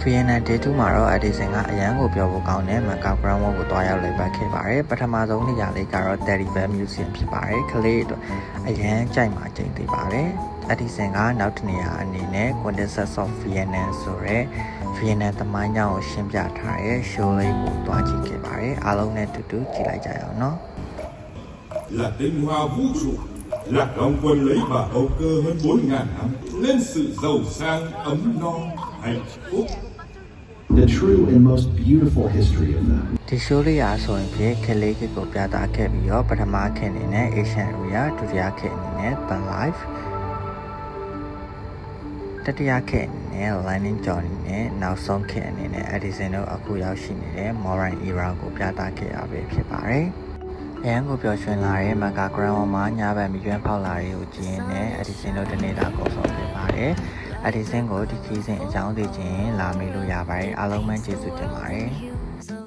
Vienna Day 2မှာတော့ Edison ကအရန်ကိုပြောဖို့ကောင်းတဲ့Macau Grand Wall ကိုတွားရောက်လည်ပတ်ခဲ့ပါတယ်ပထမဆုံးနေရာလေးကတော့ Teddy Bear Museum ဖြစ်ပါတယ်ကလေးအတွက်အရန်ကြိုက်မှာကျင်းသေးပါတယ်Edison ကနောက်တစ်နေရာအနေနဲ့ Quintessence of Vienna ဆိုတဲ့ Vienna သမိုင်းကြောင်းကိုရှင်းပြထားတဲ့ show လေးကိုတွားကြည့်ခဲ့ပါတယ်အားလုံးနဲ့တူတူကြည့်လိုက်ကြရအောင်နော် Là tinh hoa vũ trụ Lạc Long Quân lấy bà Âu Cơ hơn 4.000 năm lên sự giàu sang ấm no hạnh phúc The true and most beautiful history of them ဒီ show လေးရာဆိုရင်ဖြင့်ခလေးကကိုပြသခဲ့ပြီးတော့ပထမခေတ်အနေနဲ့ Asian Area ဒုတိယခေတ်အနေနဲ့ The Life တတိယခေတ်အနေနဲ့ Landing Journey နဲ့နောက်ဆုံးခေတ်အနေနဲ့ Edison တို့အခုရောက်ရှိနေတဲ့ Modern Era ကိုပြသခဲ့ရပဲဖြစ်ပါတယ်အရန်ကိုပျော်ရွှင်လာတဲ့ Macau Grand Wall မှာညဘက်မီးကျွမ်းဖောက်လာတွေကိုကြည့်ရင်းနဲ့ Edison တို့တနေတာကိုဆောင်ခဲ့ပါတယ်။ Edison ကိုဒီခီးစဉ်အကြောင်းသိချင်လာမေးလို့ရပါတယ်။အားလုံးပဲကျေးဇူးတင်ပါတယ်။